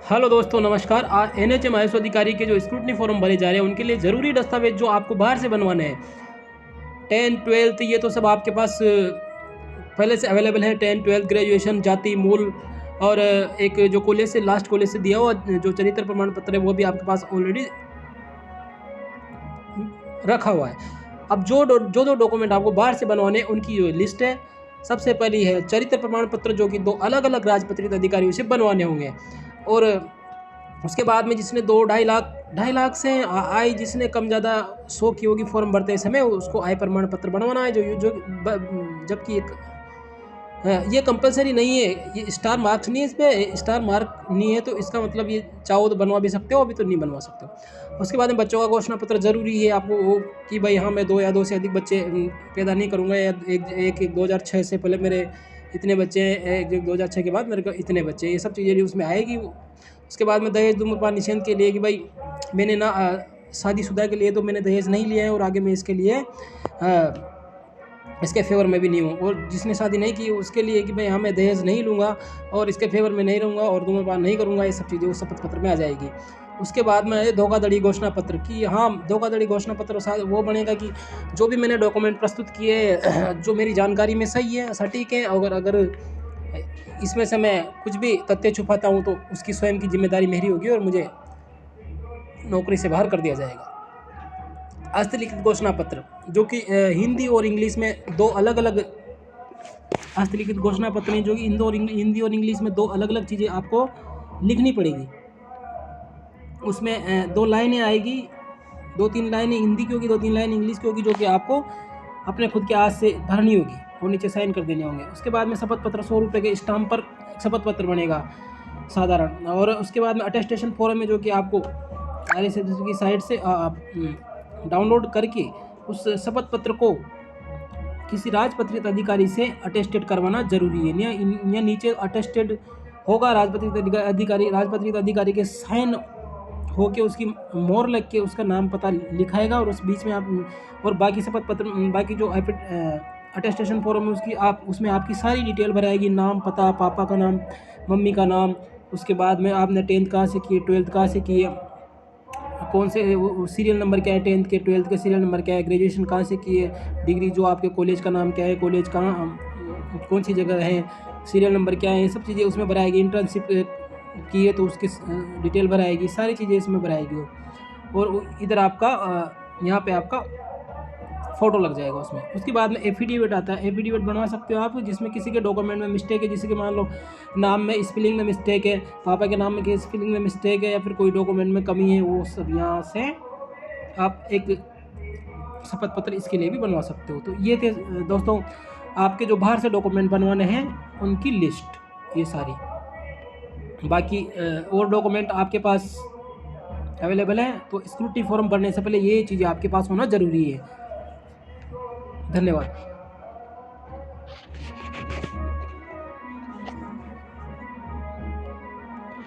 Hello दोस्तों, नमस्कार। NHM IAS अधिकारी के जो स्क्रूटनी फॉर्म भरे जा रहे हैं उनके लिए ज़रूरी दस्तावेज जो आपको बाहर से बनवाने हैं, 10th 12th ये तो सब आपके पास पहले से अवेलेबल है। 10th 12th ग्रेजुएशन, जाति मूल और एक जो कॉलेज से लास्ट कॉलेज से दिया हुआ जो चरित्र प्रमाण पत्र है वो भी आपके पास ऑलरेडी रखा हुआ है। अब जो दो डॉक्यूमेंट आपको बाहर से बनवाने हैं उनकी जो लिस्ट है, सबसे पहली है चरित्र प्रमाण पत्र, जो कि 2 अलग-अलग राजपत्रित अधिकारियों से बनवाने होंगे। और उसके बाद में जिसने 2-2.5 लाख से आय जिसने कम ज़्यादा 100 की होगी फॉर्म भरते समय, उसको आय प्रमाण पत्र बनवाना है। जबकि एक ये कंपलसरी नहीं है, ये स्टार मार्क्स नहीं है, इस पे स्टार मार्क नहीं है, तो इसका मतलब ये चाहो तो बनवा भी सकते हो, अभी तो नहीं बनवा सकते हो। उसके बाद में बच्चों का घोषणा पत्र ज़रूरी है आपको, वो कि भाई हाँ मैं 2 या 2 से अधिक बच्चे पैदा नहीं करूँगा, या एक 2006 से पहले मेरे इतने बच्चे हैं, एक 2006 के बाद मेरे को इतने बच्चे, ये सब चीज़ें उसमें आएगी। उसके बाद में दहेज धूम्रपान निषेध के लिए कि भाई मैंने ना शादीशुदा के लिए तो मैंने दहेज नहीं लिया है, और आगे मैं इसके लिए इसके फेवर में भी नहीं हूँ। और जिसने शादी नहीं की उसके लिए कि भाई हाँ मैं दहेज नहीं लूँगा और इसके फेवर में नहीं रहूँगा और धूम्रपान नहीं करूँगा, ये सब चीज़ें उस शपथ पत्र में आ जाएगी। उसके बाद में है धोखाधड़ी घोषणा पत्र, कि हाँ धोखाधड़ी घोषणा पत्र वो बनेगा कि जो भी मैंने डॉक्यूमेंट प्रस्तुत किए जो मेरी जानकारी में सही है, सटीक है, अगर इसमें से मैं कुछ भी तथ्य छुपाता हूँ तो उसकी स्वयं की जिम्मेदारी मेरी होगी और मुझे नौकरी से बाहर कर दिया जाएगा। हस्तलिखित घोषणा पत्र, जो कि हिंदी और इंग्लिश में 2 अलग-अलग हस्तलिखित घोषणा पत्र हैं, जो कि हिंदी और इंग्लिश में 2 अलग-अलग चीज़ें आपको लिखनी पड़ेगी। उसमें 2 लाइनें आएगी, 2-3 लाइनें हिंदी की होगी, 2-3 लाइन इंग्लिश की होगी, जो कि आपको अपने खुद के हाथ से भरनी होगी और नीचे साइन कर देने होंगे। उसके बाद में शपथ पत्र 100 रुपये के स्टाम्प पर शपथ पत्र बनेगा साधारण। और उसके बाद में अटेस्टेशन फॉर्म है, जो कि आपको RSS की साइट से डाउनलोड करके उस शपथ पत्र को किसी राजपत्रित अधिकारी से अटेस्टेड करवाना जरूरी है। या नीचे अटेस्टेड होगा राजपत्रित अधिकारी के साइन होके उसकी मोहर लग के उसका नाम पता लिखाएगा, और उस बीच में आप और बाकी शपथ पत्र बाकी जो अटेस्टेशन फॉर्म है उसमें आपकी सारी डिटेल भराएगी, नाम, पता, पापा का नाम, मम्मी का नाम। उसके बाद में आपने 10th कहाँ से किए, 12th कहाँ से किए, कौन से सीरियल नंबर क्या है, 10th के 12th के सीरियल नंबर क्या है, ग्रेजुएशन कहाँ से किए, डिग्री जो आपके कॉलेज का नाम क्या है, कॉलेज कहाँ कौन सी जगह है, सीरियल नंबर क्या है, ये सब चीज़ें उसमें भराएगी। इंटर्नशिप की है तो उसकी डिटेल भराएगी, सारी चीज़ें इसमें भराएगी। और इधर आपका यहाँ पे आपका फ़ोटो लग जाएगा उसमें। उसके बाद में एफिडेविट आता है, एफिडेविट बनवा सकते हो आप, जिसमें किसी के डॉक्यूमेंट में मिस्टेक है, किसी के मान लो नाम में स्पेलिंग में मिस्टेक है, पापा के नाम में स्पेलिंग में मिस्टेक है, या फिर कोई डॉक्यूमेंट में कमी है, वो सब यहाँ से आप एक शपथ पत्र इसके लिए भी बनवा सकते हो। तो ये थे दोस्तों आपके जो बाहर से डॉक्यूमेंट बनवाने हैं उनकी लिस्ट, ये सारी। बाकी और डॉक्यूमेंट आपके पास अवेलेबल है, तो स्क्रूटनी फॉर्म भरने से पहले ये चीज़ें आपके पास होना ज़रूरी है। धन्यवाद।